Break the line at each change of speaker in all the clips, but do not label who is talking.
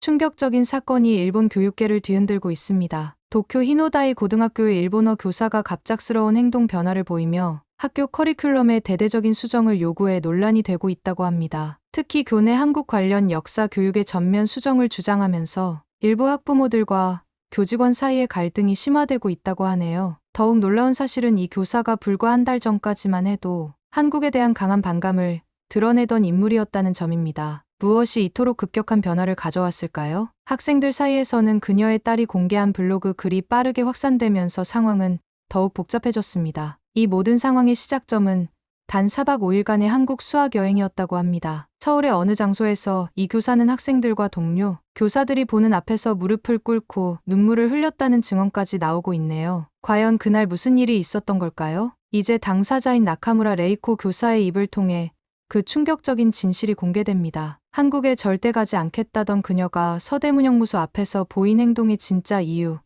충격적인 사건이 일본 교육계를 뒤흔들고 있습니다. 도쿄 히노다이 고등학교의 일본어 교사가 갑작스러운 행동 변화를 보이며 학교 커리큘럼의 대대적인 수정을 요구해 논란이 되고 있다고 합니다. 특히 교내 한국 관련 역사 교육의 전면 수정을 주장하면서 일부 학부모들과 교직원 사이의 갈등이 심화되고 있다고 하네요. 더욱 놀라운 사실은 이 교사가 불과 한 달 전까지만 해도 한국에 대한 강한 반감을 드러내던 인물이었다는 점입니다. 무엇이 이토록 급격한 변화를 가져왔을까요? 학생들 사이에서는 그녀의 딸이 공개한 블로그 글이 빠르게 확산되면서 상황은 더욱 복잡해졌습니다. 이 모든 상황의 시작점은 단 4박 5일간의 한국 수학 여행이었다고 합니다. 서울의 어느 장소에서 이 교사는 학생들과 동료, 교사들이 보는 앞에서 무릎을 꿇고 눈물을 흘렸다는 증언까지 나오고 있네요. 과연 그날 무슨 일이 있었던 걸까요? 이제 당사자인 나카무라 레이코 교사의 입을 통해 그 충격적인 진실이 공개됩니다. 한국에 절대 가지 않겠다던 그녀가 서대문형무소 앞에서 보인 행동의 진짜 이유.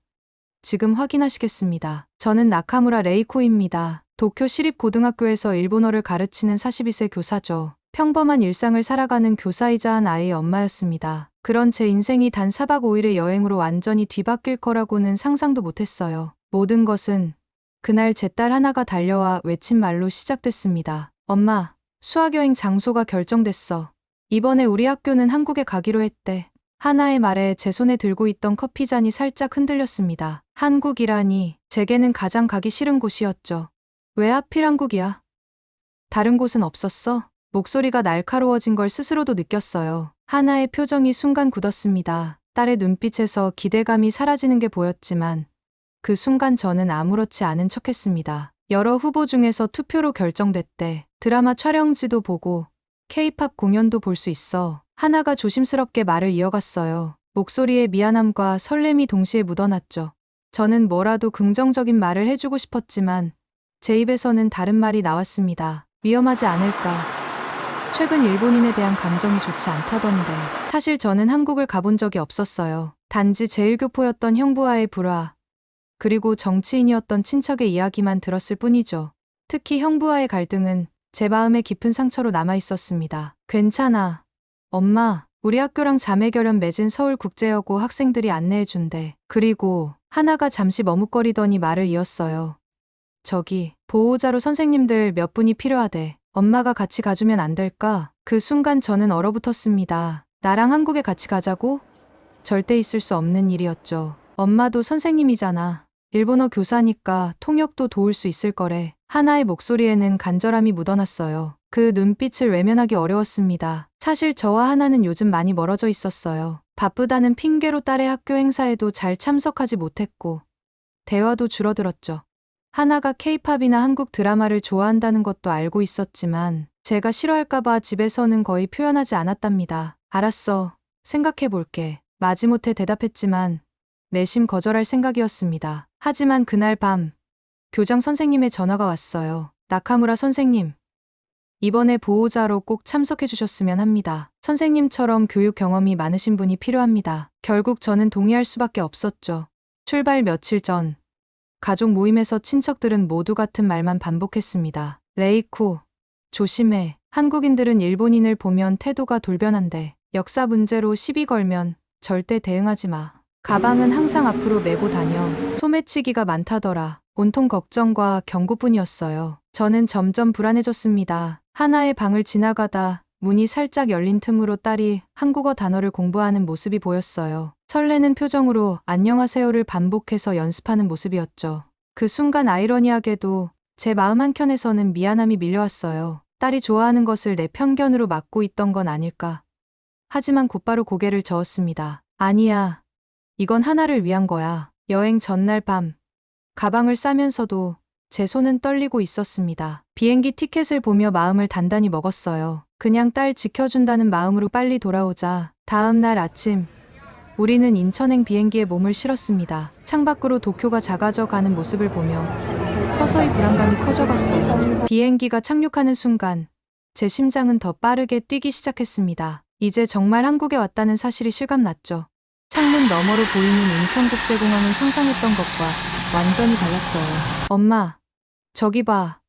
지금 확인하시겠습니다. 저는 나카무라 레이코입니다. 도쿄 시립고등학교에서 일본어를 가르치는 42세 교사죠. 평범한 일상을 살아가는 교사이자 한 아이의 엄마였습니다. 그런 제 인생이 단 4박 5일의 여행으로 완전히 뒤바뀔 거라고는 상상도 못했어요. 모든 것은 그날 제 딸 하나가 달려와 외친 말로 시작됐습니다. 엄마, 수학여행 장소가 결정됐어. 이번에 우리 학교는 한국에 가기로 했대. 하나의 말에 제 손에 들고 있던 커피잔이 살짝 흔들렸습니다. 한국이라니, 제게는 가장 가기 싫은 곳이었죠. 왜 하필 한국이야? 다른 곳은 없었어? 목소리가 날카로워진 걸 스스로도 느꼈어요. 하나의 표정이 순간 굳었습니다. 딸의 눈빛에서 기대감이 사라지는 게 보였지만 그 순간 저는 아무렇지 않은 척했습니다. 여러 후보 중에서 투표로 결정됐대. 드라마 촬영지도 보고 K-팝 공연도 볼 수 있어. 하나가 조심스럽게 말을 이어갔어요. 목소리에 미안함과 설렘이 동시에 묻어났죠. 저는 뭐라도 긍정적인 말을 해주고 싶었지만 제 입에서는 다른 말이 나왔습니다. 위험하지 않을까. 최근 일본인에 대한 감정이 좋지 않다던데. 사실 저는 한국을 가본 적이 없었어요. 단지 제1교포였던 형부와의 불화, 그리고 정치인이었던 친척의 이야기만 들었을 뿐이죠. 특히 형부와의 갈등은 제 마음에 깊은 상처로 남아 있었습니다. 괜찮아. 엄마, 우리 학교랑 자매결연 맺은 서울국제여고 학생들이 안내해준대. 그리고 하나가 잠시 머뭇거리더니 말을 이었어요. 저기, 보호자로 선생님들 몇 분이 필요하대. 엄마가 같이 가주면 안 될까? 그 순간 저는 얼어붙었습니다. 나랑 한국에 같이 가자고? 절대 있을 수 없는 일이었죠. 엄마도 선생님이잖아. 일본어 교사니까 통역도 도울 수 있을 거래. 하나의 목소리에는 간절함이 묻어났어요. 그 눈빛을 외면하기 어려웠습니다. 사실 저와 하나는 요즘 많이 멀어져 있었어요. 바쁘다는 핑계로 딸의 학교 행사에도 잘 참석하지 못했고 대화도 줄어들었죠. 하나가 K-팝이나 한국 드라마를 좋아한다는 것도 알고 있었지만 제가 싫어할까봐 집에서는 거의 표현하지 않았답니다. 알았어. 생각해볼게. 마지못해 대답했지만 내심 거절할 생각이었습니다. 하지만 그날 밤 교장 선생님의 전화가 왔어요. 나카무라 선생님. 이번에 보호자로 꼭 참석해 주셨으면 합니다. 선생님처럼 교육 경험이 많으신 분이 필요합니다. 결국 저는 동의할 수밖에 없었죠. 출발 며칠 전 가족 모임에서 친척들은 모두 같은 말만 반복했습니다. 레이코, 조심해. 한국인들은 일본인을 보면 태도가 돌변한대. 역사 문제로 시비 걸면 절대 대응하지 마. 가방은 항상 앞으로 메고 다녀. 소매치기가 많다더라. 온통 걱정과 경고뿐이었어요. 저는 점점 불안해졌습니다. 하나의 방을 지나가다 문이 살짝 열린 틈으로 딸이 한국어 단어를 공부하는 모습이 보였어요. 설레는 표정으로 안녕하세요를 반복해서 연습하는 모습이었죠. 그 순간 아이러니하게도 제 마음 한켠에서는 미안함이 밀려왔어요. 딸이 좋아하는 것을 내 편견으로 막고 있던 건 아닐까. 하지만 곧바로 고개를 저었습니다. 아니야. 이건 하나를 위한 거야. 여행 전날 밤 가방을 싸면서도 제 손은 떨리고 있었습니다. 비행기 티켓을 보며 마음을 단단히 먹었어요. 그냥 딸 지켜준다는 마음으로 빨리 돌아오자. 다음 날 아침 우리는 인천행 비행기에 몸을 실었습니다. 창밖으로 도쿄가 작아져 가는 모습을 보며 서서히 불안감이 커져갔어요. 비행기가 착륙하는 순간 제 심장은 더 빠르게 뛰기 시작했습니다. 이제 정말 한국에 왔다는 사실이 실감났죠. 창문 너머로 보이는 인천국제공항은 상상했던 것과 완전히 달랐어요. 엄마, 저기 봐.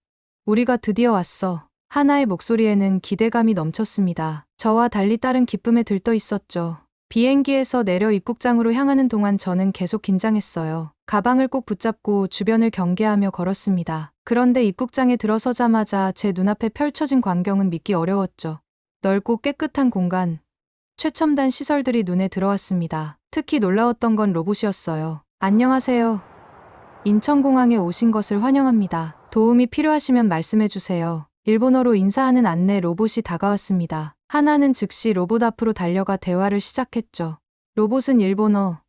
우리가 드디어 왔어. 하나의 목소리에는 기대감이 넘쳤습니다. 저와 달리 딸은 기쁨에 들떠 있었죠. 비행기에서 내려 입국장으로 향하는 동안 저는 계속 긴장했어요. 가방을 꼭 붙잡고 주변을 경계하며 걸었습니다. 그런데 입국장에 들어서자마자 제 눈앞에 펼쳐진 광경은 믿기 어려웠죠. 넓고 깨끗한 공간, 최첨단 시설들이 눈에 들어왔습니다. 특히 놀라웠던 건 로봇이었어요. 안녕하세요. 인천공항에 오신 것을 환영합니다. 도움이 필요하시면 말씀해 주세요. 일본어로 인사하는 안내 로봇이 다가왔습니다. 하나는 즉시 로봇 앞으로 달려가 대화를 시작했죠. 로봇은 일본어,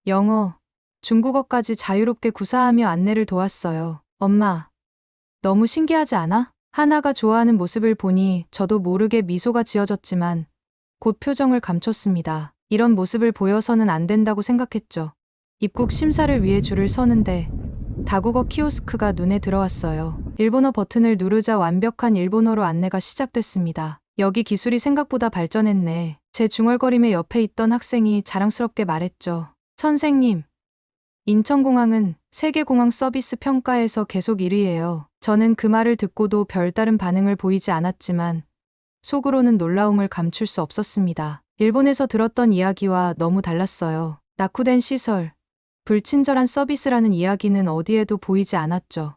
영어, 중국어까지 자유롭게 구사하며 안내를 도왔어요. 엄마, 너무 신기하지 않아? 하나가 좋아하는 모습을 보니 저도 모르게 미소가 지어졌지만 곧 표정을 감췄습니다. 이런 모습을 보여서는 안 된다고 생각했죠. 입국 심사를 위해 줄을 서는데 다국어 키오스크가 눈에 들어왔어요. 일본어 버튼을 누르자 완벽한 일본어로 안내가 시작됐습니다. 여기 기술이 생각보다 발전했네. 제 중얼거림에 옆에 있던 학생이 자랑스럽게 말했죠. 선생님, 인천공항은 세계공항 서비스 평가에서 계속 1위예요. 저는 그 말을 듣고도 별다른 반응을 보이지 않았지만 속으로는 놀라움을 감출 수 없었습니다. 일본에서 들었던 이야기와 너무 달랐어요. 낙후된 시설, 불친절한 서비스라는 이야기는 어디에도 보이지 않았죠.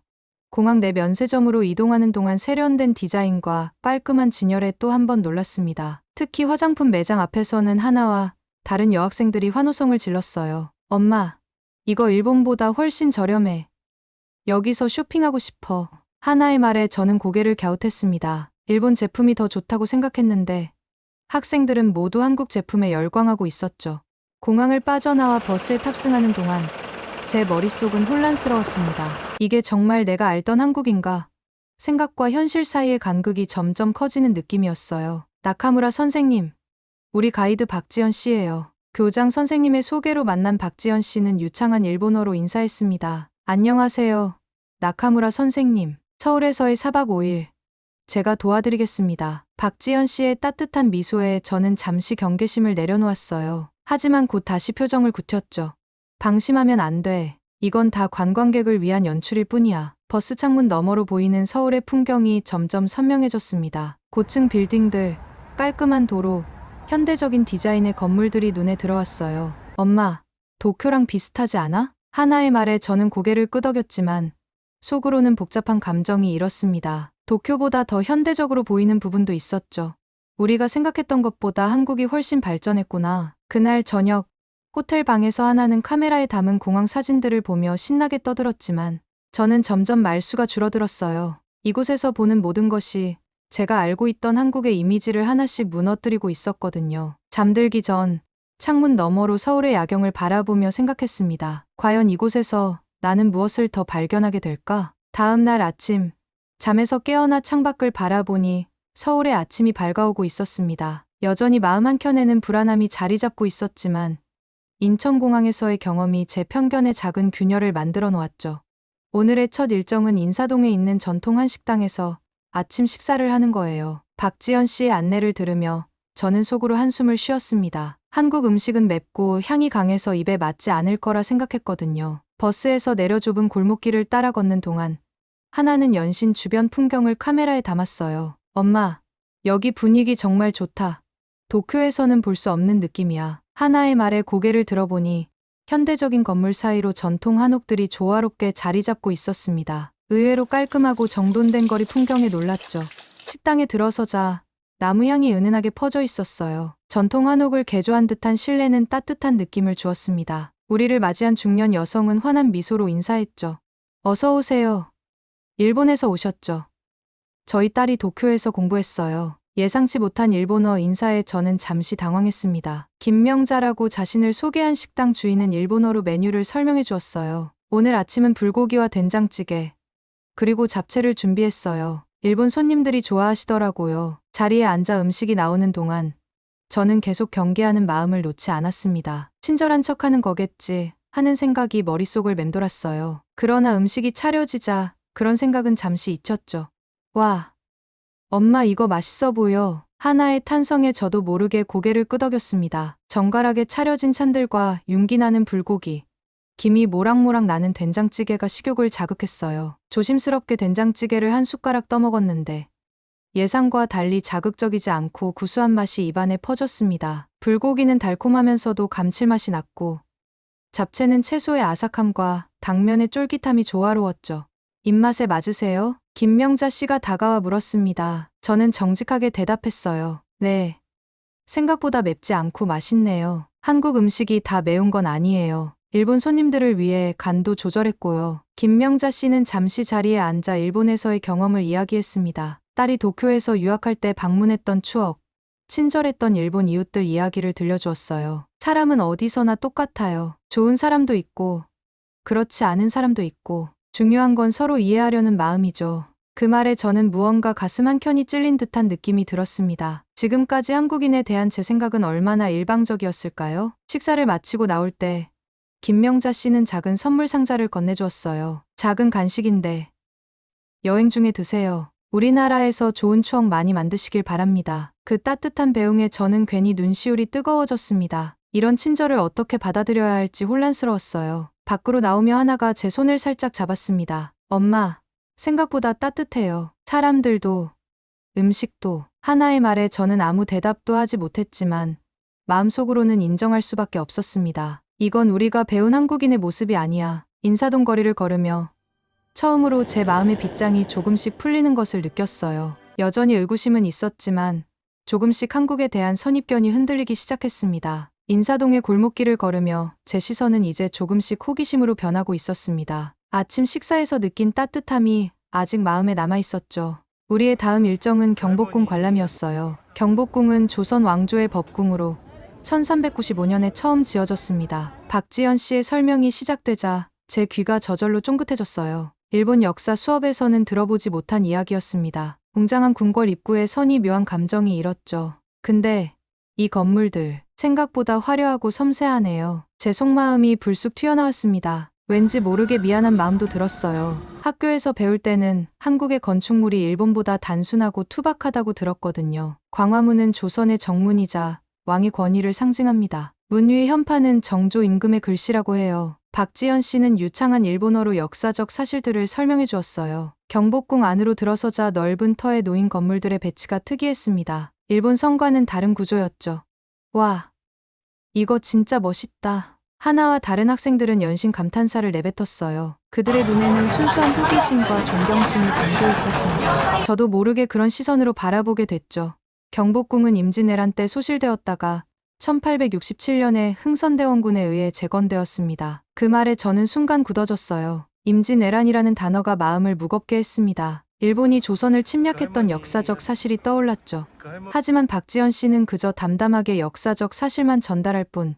공항 내 면세점으로 이동하는 동안 세련된 디자인과 깔끔한 진열에 또 한 번 놀랐습니다. 특히 화장품 매장 앞에서는 하나와 다른 여학생들이 환호성을 질렀어요. 엄마, 이거 일본보다 훨씬 저렴해. 여기서 쇼핑하고 싶어. 하나의 말에 저는 고개를 갸웃했습니다. 일본 제품이 더 좋다고 생각했는데 학생들은 모두 한국 제품에 열광하고 있었죠. 공항을 빠져나와 버스에 탑승하는 동안 제 머릿속은 혼란스러웠습니다. 이게 정말 내가 알던 한국인가? 생각과 현실 사이의 간극이 점점 커지는 느낌이었어요. 나카무라 선생님, 우리 가이드 박지연 씨예요. 교장 선생님의 소개로 만난 박지연 씨는 유창한 일본어로 인사했습니다. 안녕하세요. 나카무라 선생님. 서울에서의 4박 5일. 제가 도와드리겠습니다. 박지연 씨의 따뜻한 미소에 저는 잠시 경계심을 내려놓았어요. 하지만 곧 다시 표정을 굳혔죠. 방심하면 안 돼. 이건 다 관광객을 위한 연출일 뿐이야. 버스 창문 너머로 보이는 서울의 풍경이 점점 선명해졌습니다. 고층 빌딩들, 깔끔한 도로, 현대적인 디자인의 건물들이 눈에 들어왔어요. 엄마, 도쿄랑 비슷하지 않아? 하나의 말에 저는 고개를 끄덕였지만 속으로는 복잡한 감정이 일었습니다. 도쿄보다 더 현대적으로 보이는 부분도 있었죠. 우리가 생각했던 것보다 한국이 훨씬 발전했구나. 그날 저녁, 호텔 방에서 하나는 카메라에 담은 공항 사진들을 보며 신나게 떠들었지만 저는 점점 말수가 줄어들었어요. 이곳에서 보는 모든 것이 제가 알고 있던 한국의 이미지를 하나씩 무너뜨리고 있었거든요. 잠들기 전 창문 너머로 서울의 야경을 바라보며 생각했습니다. 과연 이곳에서 나는 무엇을 더 발견하게 될까? 다음 날 아침, 잠에서 깨어나 창밖을 바라보니 서울의 아침이 밝아오고 있었습니다. 여전히 마음 한켠에는 불안함이 자리 잡고 있었지만 인천공항에서의 경험이 제 편견에 작은 균열을 만들어 놓았죠. 오늘의 첫 일정은 인사동에 있는 전통 한식당에서 아침 식사를 하는 거예요. 박지연 씨의 안내를 들으며 저는 속으로 한숨을 쉬었습니다. 한국 음식은 맵고 향이 강해서 입에 맞지 않을 거라 생각했거든요. 버스에서 내려 좁은 골목길을 따라 걷는 동안 하나는 연신 주변 풍경을 카메라에 담았어요. 엄마, 여기 분위기 정말 좋다. 도쿄에서는 볼 수 없는 느낌이야. 하나의 말에 고개를 들어보니 현대적인 건물 사이로 전통 한옥들이 조화롭게 자리 잡고 있었습니다. 의외로 깔끔하고 정돈된 거리 풍경에 놀랐죠. 식당에 들어서자 나무 향이 은은하게 퍼져 있었어요. 전통 한옥을 개조한 듯한 실내는 따뜻한 느낌을 주었습니다. 우리를 맞이한 중년 여성은 환한 미소로 인사했죠. 어서 오세요. 일본에서 오셨죠? 저희 딸이 도쿄에서 공부했어요. 예상치 못한 일본어 인사에 저는 잠시 당황했습니다. 김명자라고 자신을 소개한 식당 주인은 일본어로 메뉴를 설명해 주었어요. 오늘 아침은 불고기와 된장찌개, 그리고 잡채를 준비했어요. 일본 손님들이 좋아하시더라고요. 자리에 앉아 음식이 나오는 동안 저는 계속 경계하는 마음을 놓지 않았습니다. 친절한 척하는 거겠지 하는 생각이 머릿속을 맴돌았어요. 그러나 음식이 차려지자 그런 생각은 잠시 잊혔죠. 와, 엄마 이거 맛있어 보여. 하나의 탄성에 저도 모르게 고개를 끄덕였습니다. 정갈하게 차려진 찬들과 윤기 나는 불고기, 김이 모락모락 나는 된장찌개가 식욕을 자극했어요. 조심스럽게 된장찌개를 한 숟가락 떠먹었는데 예상과 달리 자극적이지 않고 구수한 맛이 입안에 퍼졌습니다. 불고기는 달콤하면서도 감칠맛이 났고, 잡채는 채소의 아삭함과 당면의 쫄깃함이 조화로웠죠. 입맛에 맞으세요? 김명자 씨가 다가와 물었습니다. 저는 정직하게 대답했어요. 네. 생각보다 맵지 않고 맛있네요. 한국 음식이 다 매운 건 아니에요. 일본 손님들을 위해 간도 조절했고요. 김명자 씨는 잠시 자리에 앉아 일본에서의 경험을 이야기했습니다. 딸이 도쿄에서 유학할 때 방문했던 추억, 친절했던 일본 이웃들 이야기를 들려주었어요. 사람은 어디서나 똑같아요. 좋은 사람도 있고, 그렇지 않은 사람도 있고, 중요한 건 서로 이해하려는 마음이죠. 그 말에 저는 무언가 가슴 한켠이 찔린 듯한 느낌이 들었습니다. 지금까지 한국인에 대한 제 생각은 얼마나 일방적이었을까요? 식사를 마치고 나올 때 김명자 씨는 작은 선물 상자를 건네주었어요. 작은 간식인데 여행 중에 드세요. 우리나라에서 좋은 추억 많이 만드시길 바랍니다. 그 따뜻한 배웅에 저는 괜히 눈시울이 뜨거워졌습니다. 이런 친절을 어떻게 받아들여야 할지 혼란스러웠어요. 밖으로 나오며 하나가 제 손을 살짝 잡았습니다. 엄마, 생각보다 따뜻해요. 사람들도, 음식도. 하나의 말에 저는 아무 대답도 하지 못했지만 마음속으로는 인정할 수밖에 없었습니다. 이건 우리가 배운 한국인의 모습이 아니야. 인사동 거리를 걸으며 처음으로 제 마음의 빗장이 조금씩 풀리는 것을 느꼈어요. 여전히 의구심은 있었지만 조금씩 한국에 대한 선입견이 흔들리기 시작했습니다. 인사동의 골목길을 걸으며 제 시선은 이제 조금씩 호기심으로 변하고 있었습니다. 아침 식사에서 느낀 따뜻함이 아직 마음에 남아 있었죠. 우리의 다음 일정은 경복궁 관람이었어요. 경복궁은 조선 왕조의 법궁으로 1395년에 처음 지어졌습니다. 박지연 씨의 설명이 시작되자 제 귀가 저절로 쫑긋해졌어요. 일본 역사 수업에서는 들어보지 못한 이야기였습니다. 웅장한 궁궐 입구에 선이 묘한 감정이 일었죠. 근데 이 건물들 생각보다 화려하고 섬세하네요. 제 속마음이 불쑥 튀어나왔습니다. 왠지 모르게 미안한 마음도 들었어요. 학교에서 배울 때는 한국의 건축물이 일본보다 단순하고 투박하다고 들었거든요. 광화문은 조선의 정문이자 왕의 권위를 상징합니다. 문 위의 현판은 정조 임금의 글씨라고 해요. 박지연 씨는 유창한 일본어로 역사적 사실들을 설명해 주었어요. 경복궁 안으로 들어서자 넓은 터에 놓인 건물들의 배치가 특이했습니다. 일본 성과는 다른 구조였죠. 와, 이거 진짜 멋있다. 하나와 다른 학생들은 연신 감탄사를 내뱉었어요. 그들의 눈에는 순수한 호기심과 존경심이 담겨 있었습니다. 저도 모르게 그런 시선으로 바라보게 됐죠. 경복궁은 임진왜란 때 소실되었다가 1867년에 흥선대원군에 의해 재건되었습니다. 그 말에 저는 순간 굳어졌어요. 임진왜란이라는 단어가 마음을 무겁게 했습니다. 일본이 조선을 침략했던 역사적 사실이 떠올랐죠. 하지만 박지연 씨는 그저 담담하게 역사적 사실만 전달할 뿐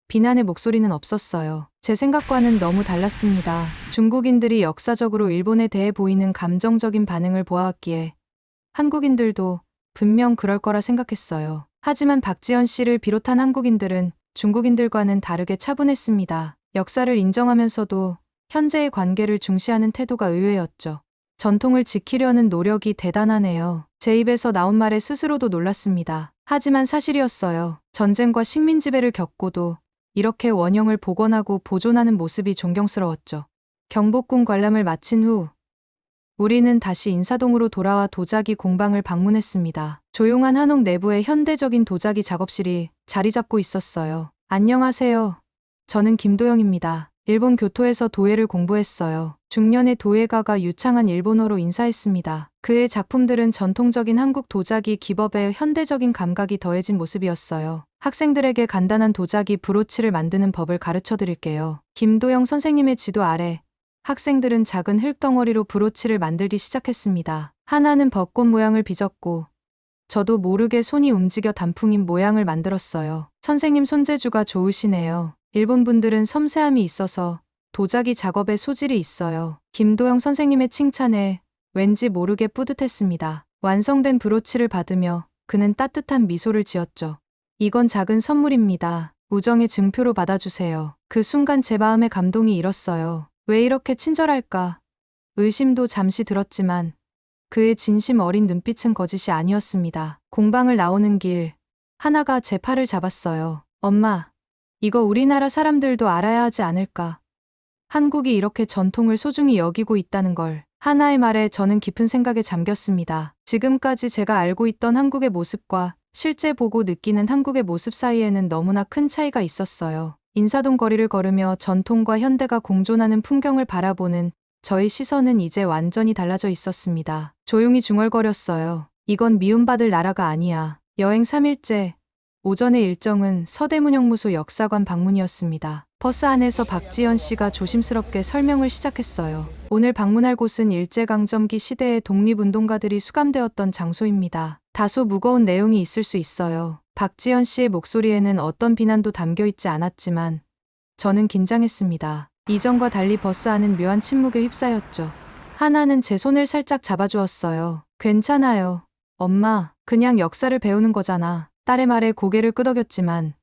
비난의 목소리는 없었어요. 제 생각과는 너무 달랐습니다. 중국인들이 역사적으로 일본에 대해 보이는 감정적인 반응을 보아왔기에 한국인들도 분명 그럴 거라 생각했어요. 하지만 박지연 씨를 비롯한 한국인들은 중국인들과는 다르게 차분했습니다. 역사를 인정하면서도 현재의 관계를 중시하는 태도가 의외였죠. 전통을 지키려는 노력이 대단하네요. 제 입에서 나온 말에 스스로도 놀랐습니다. 하지만 사실이었어요. 전쟁과 식민 지배를 겪고도 이렇게 원형을 복원하고 보존하는 모습이 존경스러웠죠. 경복궁 관람을 마친 후 우리는 다시 인사동으로 돌아와 도자기 공방을 방문했습니다. 조용한 한옥 내부에 현대적인 도자기 작업실이 자리 잡고 있었어요. 안녕하세요. 저는 김도영입니다. 일본 교토에서 도예를 공부했어요. 중년의 도예가가 유창한 일본어로 인사했습니다. 그의 작품들은 전통적인 한국 도자기 기법에 현대적인 감각이 더해진 모습이었어요. 학생들에게 간단한 도자기 브로치를 만드는 법을 가르쳐 드릴게요. 김도영 선생님의 지도 아래 학생들은 작은 흙덩어리로 브로치를 만들기 시작했습니다. 하나는 벚꽃 모양을 빚었고 저도 모르게 손이 움직여 단풍잎 모양을 만들었어요. 선생님 손재주가 좋으시네요. 일본 분들은 섬세함이 있어서 도자기 작업에 소질이 있어요. 김도영 선생님의 칭찬에 왠지 모르게 뿌듯했습니다. 완성된 브로치를 받으며 그는 따뜻한 미소를 지었죠. 이건 작은 선물입니다. 우정의 증표로 받아주세요. 그 순간 제 마음에 감동이 일었어요. 왜 이렇게 친절할까? 의심도 잠시 들었지만 그의 진심 어린 눈빛은 거짓이 아니었습니다. 공방을 나오는 길, 하나가 제 팔을 잡았어요. 엄마, 이거 우리나라 사람들도 알아야 하지 않을까? 한국이 이렇게 전통을 소중히 여기고 있다는 걸. 하나의 말에 저는 깊은 생각에 잠겼습니다. 지금까지 제가 알고 있던 한국의 모습과 실제 보고 느끼는 한국의 모습 사이에는 너무나 큰 차이가 있었어요. 인사동 거리를 걸으며 전통과 현대가 공존하는 풍경을 바라보는 저의 시선은 이제 완전히 달라져 있었습니다. 조용히 중얼거렸어요. 이건 미움받을 나라가 아니야. 여행 3일째. 오전의 일정은 서대문형무소 역사관 방문이었습니다. 버스 안에서 박지연 씨가 조심스럽게 설명을 시작했어요. 오늘 방문할 곳은 일제강점기 시대의 독립운동가들이 수감되었던 장소입니다. 다소 무거운 내용이 있을 수 있어요. 박지연 씨의 목소리에는 어떤 비난도 담겨 있지 않았지만 저는 긴장했습니다. 이전과 달리 버스 안은 묘한 침묵에 휩싸였죠. 하나는 제 손을 살짝 잡아주었어요. 괜찮아요. 엄마, 그냥 역사를 배우는 거잖아. 딸의 말에 고개를 끄덕였지만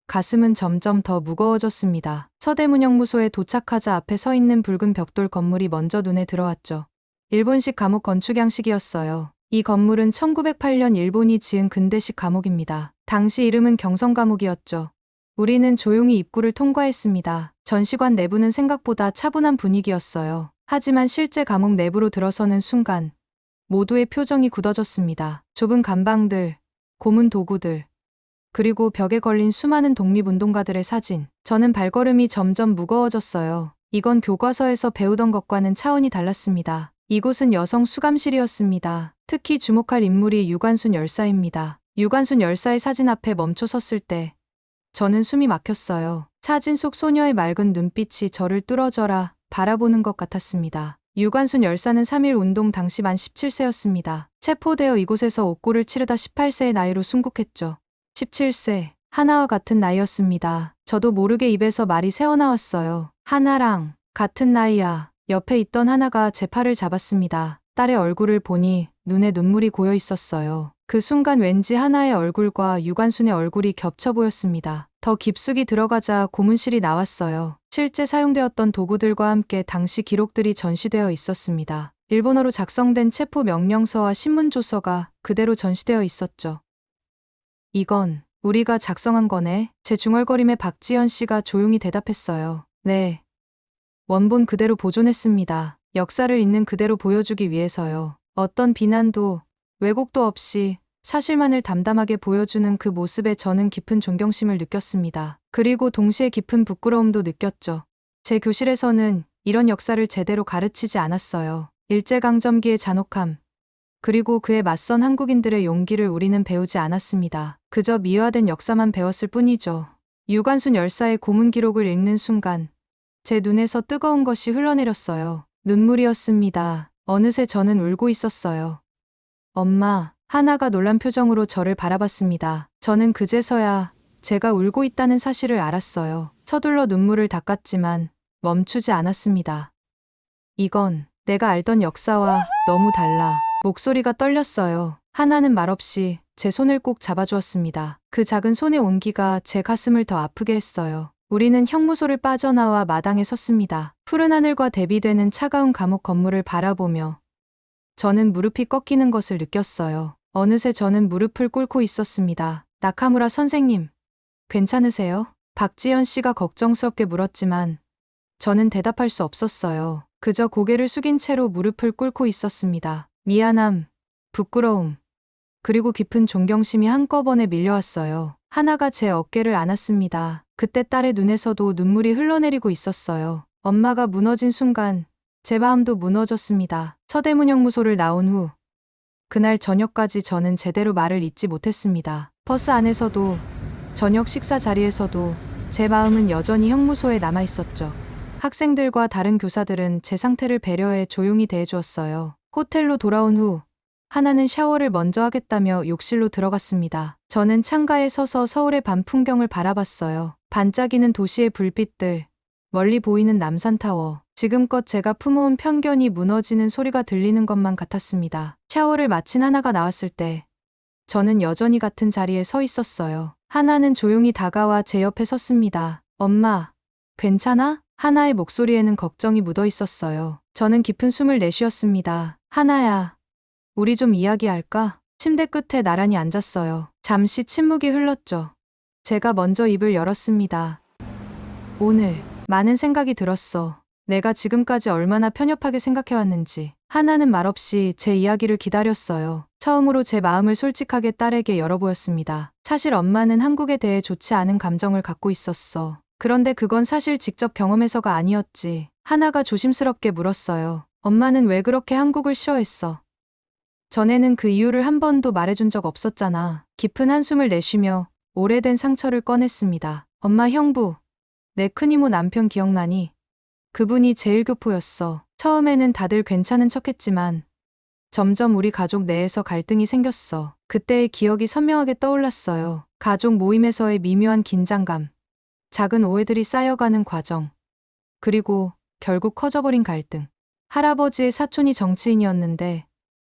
가슴은 점점 더 무거워졌습니다. 서대문형무소에 도착하자 앞에 서 있는 붉은 벽돌 건물이 먼저 눈에 들어왔죠. 일본식 감옥 건축 양식이었어요. 이 건물은 1908년 일본이 지은 근대식 감옥입니다. 당시 이름은 경성감옥이었죠. 우리는 조용히 입구를 통과했습니다. 전시관 내부는 생각보다 차분한 분위기였어요. 하지만 실제 감옥 내부로 들어서는 순간 모두의 표정이 굳어졌습니다. 좁은 간방들, 고문 도구들, 그리고 벽에 걸린 수많은 독립운동가들의 사진. 저는 발걸음이 점점 무거워졌어요. 이건 교과서에서 배우던 것과는 차원이 달랐습니다. 이곳은 여성 수감실이었습니다. 특히 주목할 인물이 유관순 열사입니다. 유관순 열사의 사진 앞에 멈춰 섰을 때 저는 숨이 막혔어요. 사진 속 소녀의 맑은 눈빛이 저를 뚫어져라 바라보는 것 같았습니다. 유관순 열사는 3.1 운동 당시 만 17세였습니다. 체포되어 이곳에서 옥고를 치르다 18세의 나이로 순국했죠. 17세, 하나와 같은 나이였습니다. 저도 모르게 입에서 말이 새어나왔어요. 하나랑 같은 나이야. 옆에 있던 하나가 제 팔을 잡았습니다. 딸의 얼굴을 보니 눈에 눈물이 고여 있었어요. 그 순간 왠지 하나의 얼굴과 유관순의 얼굴이 겹쳐 보였습니다. 더 깊숙이 들어가자 고문실이 나왔어요. 실제 사용되었던 도구들과 함께 당시 기록들이 전시되어 있었습니다. 일본어로 작성된 체포 명령서와 신문조서가 그대로 전시되어 있었죠. 이건 우리가 작성한 거네. 제 중얼거림에 박지연 씨가 조용히 대답했어요. 네. 원본 그대로 보존했습니다. 역사를 있는 그대로 보여주기 위해서요. 어떤 비난도 왜곡도 없이 사실만을 담담하게 보여주는 그 모습에 저는 깊은 존경심을 느꼈습니다. 그리고 동시에 깊은 부끄러움도 느꼈죠. 제 교실에서는 이런 역사를 제대로 가르치지 않았어요. 일제강점기의 잔혹함, 그리고 그에 맞선 한국인들의 용기를 우리는 배우지 않았습니다. 그저 미화된 역사만 배웠을 뿐이죠. 유관순 열사의 고문 기록을 읽는 순간 제 눈에서 뜨거운 것이 흘러내렸어요. 눈물이었습니다. 어느새 저는 울고 있었어요. 엄마, 하나가 놀란 표정으로 저를 바라봤습니다. 저는 그제서야 제가 울고 있다는 사실을 알았어요. 서둘러 눈물을 닦았지만 멈추지 않았습니다. 이건 내가 알던 역사와 너무 달라. 목소리가 떨렸어요. 하나는 말없이 제 손을 꼭 잡아주었습니다. 그 작은 손의 온기가 제 가슴을 더 아프게 했어요. 우리는 형무소를 빠져나와 마당에 섰습니다. 푸른 하늘과 대비되는 차가운 감옥 건물을 바라보며 저는 무릎이 꺾이는 것을 느꼈어요. 어느새 저는 무릎을 꿇고 있었습니다. 나카무라 선생님, 괜찮으세요? 박지연 씨가 걱정스럽게 물었지만 저는 대답할 수 없었어요. 그저 고개를 숙인 채로 무릎을 꿇고 있었습니다. 미안함, 부끄러움, 그리고 깊은 존경심이 한꺼번에 밀려왔어요. 하나가 제 어깨를 안았습니다. 그때 딸의 눈에서도 눈물이 흘러내리고 있었어요. 엄마가 무너진 순간 제 마음도 무너졌습니다. 서대문형무소를 나온 후 그날 저녁까지 저는 제대로 말을 잇지 못했습니다. 버스 안에서도 저녁 식사 자리에서도 제 마음은 여전히 형무소에 남아 있었죠. 학생들과 다른 교사들은 제 상태를 배려해 조용히 대해주었어요. 호텔로 돌아온 후 하나는 샤워를 먼저 하겠다며 욕실로 들어갔습니다. 저는 창가에 서서 서울의 밤 풍경을 바라봤어요. 반짝이는 도시의 불빛들, 멀리 보이는 남산타워. 지금껏 제가 품어온 편견이 무너지는 소리가 들리는 것만 같았습니다. 샤워를 마친 하나가 나왔을 때 저는 여전히 같은 자리에 서 있었어요. 하나는 조용히 다가와 제 옆에 섰습니다. 엄마, 괜찮아? 하나의 목소리에는 걱정이 묻어 있었어요. 저는 깊은 숨을 내쉬었습니다. 하나야, 우리 좀 이야기할까? 침대 끝에 나란히 앉았어요. 잠시 침묵이 흘렀죠. 제가 먼저 입을 열었습니다. 오늘 많은 생각이 들었어. 내가 지금까지 얼마나 편협하게 생각해왔는지. 하나는 말없이 제 이야기를 기다렸어요. 처음으로 제 마음을 솔직하게 딸에게 열어보였습니다. 사실 엄마는 한국에 대해 좋지 않은 감정을 갖고 있었어. 그런데 그건 사실 직접 경험해서가 아니었지. 하나가 조심스럽게 물었어요. 엄마는 왜 그렇게 한국을 싫어했어? 전에는 그 이유를 한 번도 말해준 적 없었잖아. 깊은 한숨을 내쉬며 오래된 상처를 꺼냈습니다. 엄마, 형부, 내 큰이모 남편 기억나니? 그분이 제일 교포였어. 처음에는 다들 괜찮은 척했지만 점점 우리 가족 내에서 갈등이 생겼어. 그때의 기억이 선명하게 떠올랐어요. 가족 모임에서의 미묘한 긴장감, 작은 오해들이 쌓여가는 과정, 그리고 결국 커져버린 갈등. 할아버지의 사촌이 정치인이었는데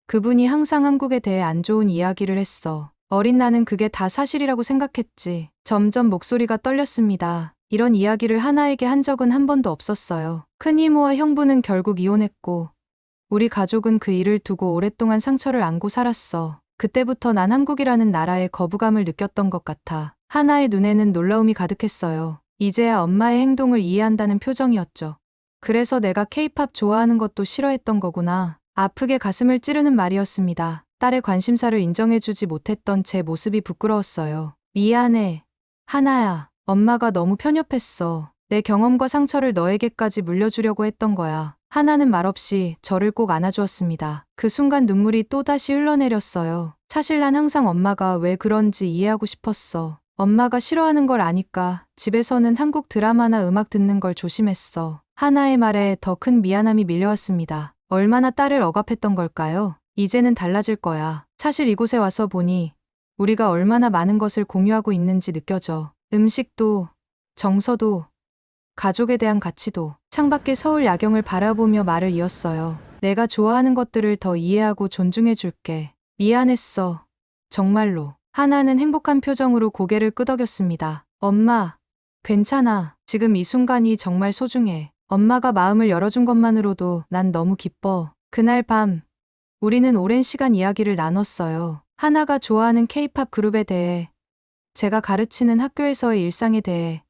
그분이 항상 한국에 대해 안 좋은 이야기를 했어. 어린 나는 그게 다 사실이라고 생각했지. 점점 목소리가 떨렸습니다. 이런 이야기를 하나에게 한 적은 한 번도 없었어요. 큰 이모와 형부는 결국 이혼했고 우리 가족은 그 일을 두고 오랫동안 상처를 안고 살았어. 그때부터 난 한국이라는 나라에 거부감을 느꼈던 것 같아. 하나의 눈에는 놀라움이 가득했어요. 이제야 엄마의 행동을 이해한다는 표정이었죠. 그래서 내가 케이팝 좋아하는 것도 싫어했던 거구나. 아프게 가슴을 찌르는 말이었습니다. 딸의 관심사를 인정해주지 못했던 제 모습이 부끄러웠어요. 미안해. 하나야. 엄마가 너무 편협했어. 내 경험과 상처를 너에게까지 물려주려고 했던 거야. 하나는 말없이 저를 꼭 안아주었습니다. 그 순간 눈물이 또다시 흘러내렸어요. 사실 난 항상 엄마가 왜 그런지 이해하고 싶었어. 엄마가 싫어하는 걸 아니까 집에서는 한국 드라마나 음악 듣는 걸 조심했어. 하나의 말에 더 큰 미안함이 밀려왔습니다. 얼마나 딸을 억압했던 걸까요? 이제는 달라질 거야. 사실 이곳에 와서 보니 우리가 얼마나 많은 것을 공유하고 있는지 느껴져. 음식도, 정서도, 가족에 대한 가치도. 창밖의 서울 야경을 바라보며 말을 이었어요. 내가 좋아하는 것들을 더 이해하고 존중해 줄게. 미안했어. 정말로. 하나는 행복한 표정으로 고개를 끄덕였습니다. 엄마, 괜찮아. 지금 이 순간이 정말 소중해. 엄마가 마음을 열어준 것만으로도 난 너무 기뻐. 그날 밤, 우리는 오랜 시간 이야기를 나눴어요. 하나가 좋아하는 케이팝 그룹에 대해, 제가 가르치는 학교에서의 일상에 대해,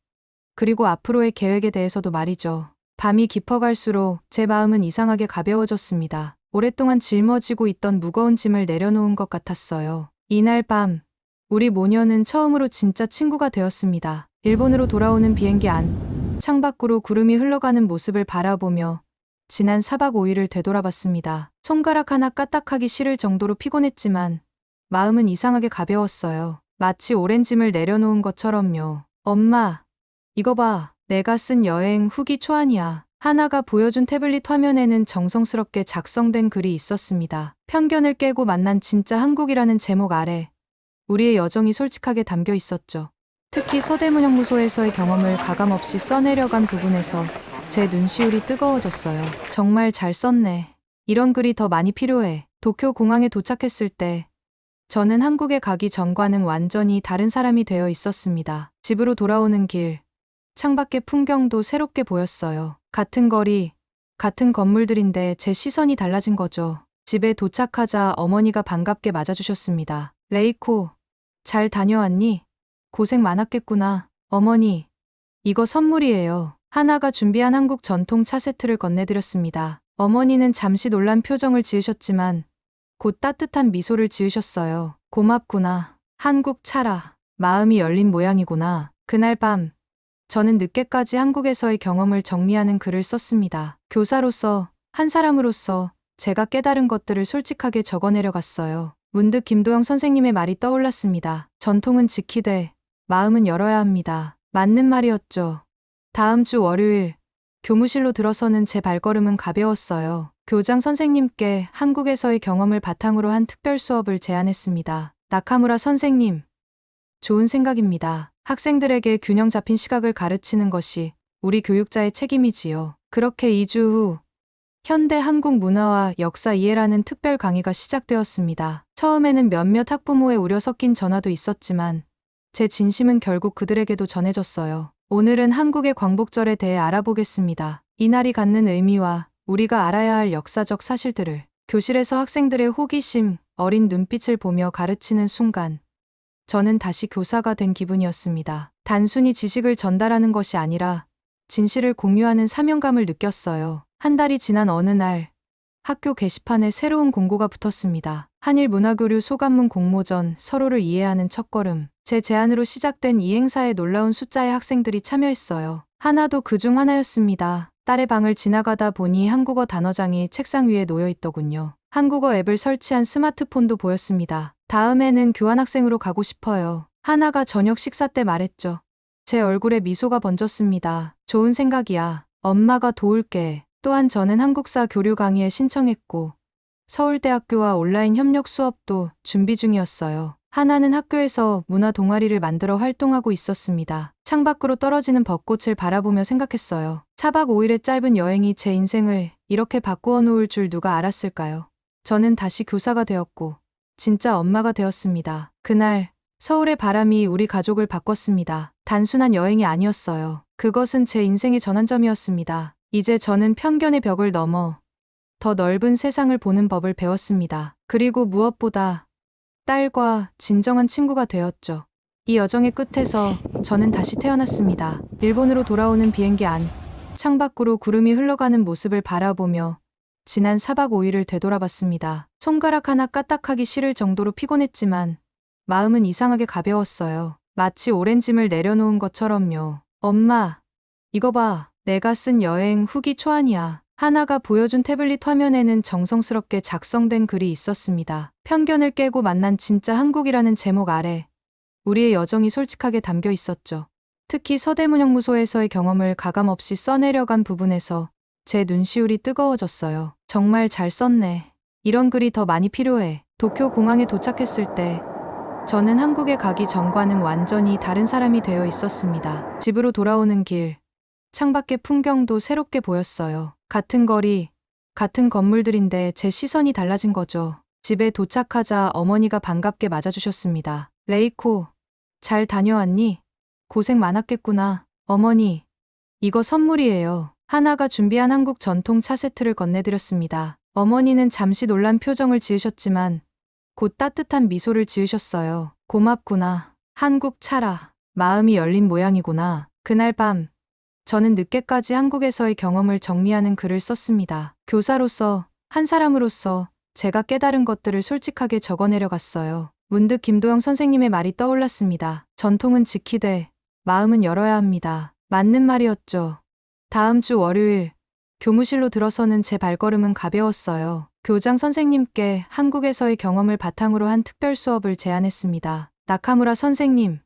그리고 앞으로의 계획에 대해서도 말이죠. 밤이 깊어갈수록 제 마음은 이상하게 가벼워졌습니다. 오랫동안 짊어지고 있던 무거운 짐을 내려놓은 것 같았어요. 이날 밤, 우리 모녀는 처음으로 진짜 친구가 되었습니다. 일본으로 돌아오는 비행기 안, 창밖으로 구름이 흘러가는 모습을 바라보며 지난 4박 5일을 되돌아봤습니다. 손가락 하나 까딱하기 싫을 정도로 피곤했지만 마음은 이상하게 가벼웠어요. 마치 오랜 짐을 내려놓은 것처럼요. 엄마, 이거 봐. 내가 쓴 여행 후기 초안이야. 하나가 보여준 태블릿 화면에는 정성스럽게 작성된 글이 있었습니다. 편견을 깨고 만난 진짜 한국이라는 제목 아래 우리의 여정이 솔직하게 담겨 있었죠. 특히 서대문형무소에서의 경험을 가감없이 써내려간 부분에서 제 눈시울이 뜨거워졌어요. 정말 잘 썼네. 이런 글이 더 많이 필요해. 도쿄 공항에 도착했을 때 저는 한국에 가기 전과는 완전히 다른 사람이 되어 있었습니다. 집으로 돌아오는 길, 창밖의 풍경도 새롭게 보였어요. 같은 거리, 같은 건물들인데 제 시선이 달라진 거죠. 집에 도착하자 어머니가 반갑게 맞아주셨습니다. 레이코, 잘 다녀왔니? 고생 많았겠구나. 어머니, 이거 선물이에요. 하나가 준비한 한국 전통 차 세트를 건네드렸습니다. 어머니는 잠시 놀란 표정을 지으셨지만 곧 따뜻한 미소를 지으셨어요. 고맙구나. 한국 차라. 마음이 열린 모양이구나. 그날 밤, 저는 늦게까지 한국에서의 경험을 정리하는 글을 썼습니다. 교사로서, 한 사람으로서 제가 깨달은 것들을 솔직하게 적어내려갔어요. 문득 김도영 선생님의 말이 떠올랐습니다. 전통은 지키되 마음은 열어야 합니다. 맞는 말이었죠. 다음 주 월요일, 교무실로 들어서는 제 발걸음은 가벼웠어요. 교장 선생님께 한국에서의 경험을 바탕으로 한 특별 수업을 제안했습니다. 나카무라 선생님, 좋은 생각입니다. 학생들에게 균형 잡힌 시각을 가르치는 것이 우리 교육자의 책임이지요. 그렇게 2주 후, 현대 한국 문화와 역사 이해라는 특별 강의가 시작되었습니다. 처음에는 몇몇 학부모의 우려 섞인 전화도 있었지만 제 진심은 결국 그들에게도 전해졌어요. 오늘은 한국의 광복절에 대해 알아보겠습니다. 이날이 갖는 의미와 우리가 알아야 할 역사적 사실들을. 교실에서 학생들의 호기심, 어린 눈빛을 보며 가르치는 순간 저는 다시 교사가 된 기분이었습니다. 단순히 지식을 전달하는 것이 아니라 진실을 공유하는 사명감을 느꼈어요. 한 달이 지난 어느 날, 학교 게시판에 새로운 공고가 붙었습니다. 한일 문화교류 소감문 공모전 서로를 이해하는 첫걸음. 제 제안으로 시작된 이 행사에 놀라운 숫자의 학생들이 참여했어요. 하나도 그중 하나였습니다. 딸의 방을 지나가다 보니 한국어 단어장이 책상 위에 놓여 있더군요. 한국어 앱을 설치한 스마트폰도 보였습니다. 다음에는 교환학생으로 가고 싶어요. 하나가 저녁 식사 때 말했죠. 제 얼굴에 미소가 번졌습니다. 좋은 생각이야. 엄마가 도울게. 또한 저는 한국사 교류 강의에 신청했고 서울대학교와 온라인 협력 수업도 준비 중이었어요. 하나는 학교에서 문화 동아리를 만들어 활동하고 있었습니다. 창밖으로 떨어지는 벚꽃을 바라보며 생각했어요. 4박 5일의 짧은 여행이 제 인생을 이렇게 바꾸어 놓을 줄 누가 알았을까요? 저는 다시 교사가 되었고 진짜 엄마가 되었습니다. 그날 서울의 바람이 우리 가족을 바꿨습니다. 단순한 여행이 아니었어요. 그것은 제 인생의 전환점이었습니다. 이제 저는 편견의 벽을 넘어 더 넓은 세상을 보는 법을 배웠습니다. 그리고 무엇보다 딸과 진정한 친구가 되었죠. 이 여정의 끝에서 저는 다시 태어났습니다. 일본으로 돌아오는 비행기 안, 창밖으로 구름이 흘러가는 모습을 바라보며 지난 4박 5일을 되돌아봤습니다. 손가락 하나 까딱하기 싫을 정도로 피곤했지만 마음은 이상하게 가벼웠어요. 마치 오랜 짐을 내려놓은 것처럼요. 엄마, 이거 봐. 내가 쓴 여행 후기 초안이야. 하나가 보여준 태블릿 화면에는 정성스럽게 작성된 글이 있었습니다. 편견을 깨고 만난 진짜 한국이라는 제목 아래 우리의 여정이 솔직하게 담겨 있었죠. 특히 서대문형무소에서의 경험을 가감없이 써내려간 부분에서 제 눈시울이 뜨거워졌어요. 정말 잘 썼네. 이런 글이 더 많이 필요해. 도쿄 공항에 도착했을 때 저는 한국에 가기 전과는 완전히 다른 사람이 되어 있었습니다. 집으로 돌아오는 길, 창밖의 풍경도 새롭게 보였어요. 같은 거리, 같은 건물들인데 제 시선이 달라진 거죠. 집에 도착하자 어머니가 반갑게 맞아주셨습니다. 레이코, 잘 다녀왔니? 고생 많았겠구나. 어머니, 이거 선물이에요. 하나가 준비한 한국 전통 차 세트를 건네드렸습니다. 어머니는 잠시 놀란 표정을 지으셨지만 곧 따뜻한 미소를 지으셨어요. 고맙구나. 한국 차라. 마음이 열린 모양이구나. 그날 밤, 저는 늦게까지 한국에서의 경험을 정리하는 글을 썼습니다. 교사로서, 한 사람으로서 제가 깨달은 것들을 솔직하게 적어내려갔어요. 문득 김도영 선생님의 말이 떠올랐습니다. 전통은 지키되 마음은 열어야 합니다. 맞는 말이었죠. 다음 주 월요일, 교무실로 들어서는 제 발걸음은 가벼웠어요. 교장 선생님께 한국에서의 경험을 바탕으로 한 특별 수업을 제안했습니다. 나카무라 선생님,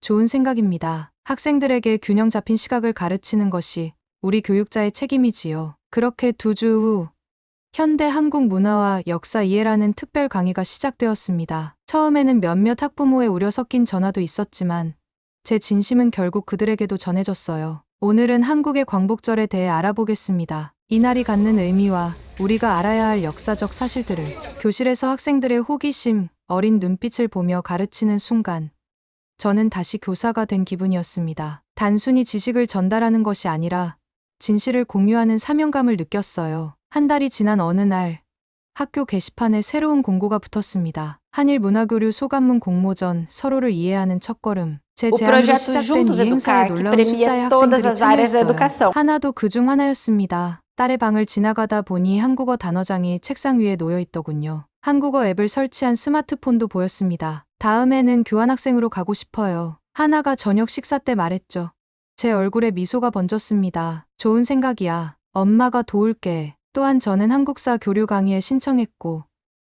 좋은 생각입니다. 학생들에게 균형 잡힌 시각을 가르치는 것이 우리 교육자의 책임이지요. 그렇게 2주 후 현대 한국 문화와 역사 이해라는 특별 강의가 시작되었습니다. 처음에는 몇몇 학부모의 우려 섞인 전화도 있었지만 제 진심은 결국 그들에게도 전해졌어요. 오늘은 한국의 광복절에 대해 알아보겠습니다. 이날이 갖는 의미와 우리가 알아야 할 역사적 사실들을. 교실에서 학생들의 호기심, 어린 눈빛을 보며 가르치는 순간 저는 다시 교사가 된 기분이었습니다. 단순히 지식을 전달하는 것이 아니라 진실을 공유하는 사명감을 느꼈어요. 한 달이 지난 어느 날 학교 게시판에 새로운 공고가 붙었습니다. 한일 문화교류 소감문 공모전 서로를 이해하는 첫걸음. 제
O
제안으로
projeto
시작된
Juntos
이 행사에
Educar, que
놀라운 숫자의
premia todas
학생들이
as áreas da
참여했어요.
educação.
하나도 그중 하나였습니다. 딸의 방을 지나가다 보니 한국어 단어장이 책상 위에 놓여 있더군요. 한국어 앱을 설치한 스마트폰도 보였습니다. 다음에는 교환학생으로 가고 싶어요. 하나가 저녁 식사 때 말했죠. 제 얼굴에 미소가 번졌습니다. 좋은 생각이야. 엄마가 도울게. 또한 저는 한국사 교류 강의에 신청했고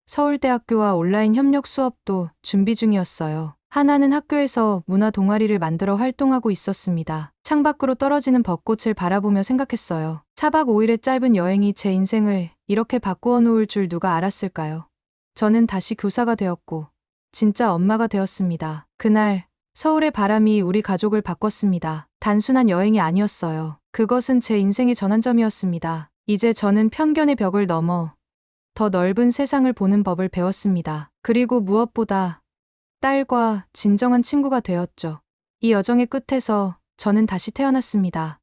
서울대학교와 온라인 협력 수업도 준비 중이었어요. 하나는 학교에서 문화 동아리를 만들어 활동하고 있었습니다. 창밖으로 떨어지는 벚꽃을 바라보며 생각했어요. 4박 5일의 짧은 여행이 제 인생을 이렇게 바꾸어 놓을 줄 누가 알았을까요? 저는 다시 교사가 되었고 진짜 엄마가 되었습니다. 그날 서울의 바람이 우리 가족을 바꿨습니다. 단순한 여행이 아니었어요. 그것은 제 인생의 전환점이었습니다. 이제 저는 편견의 벽을 넘어 더 넓은 세상을 보는 법을 배웠습니다. 그리고 무엇보다 딸과 진정한 친구가 되었죠. 이 여정의 끝에서 저는 다시 태어났습니다.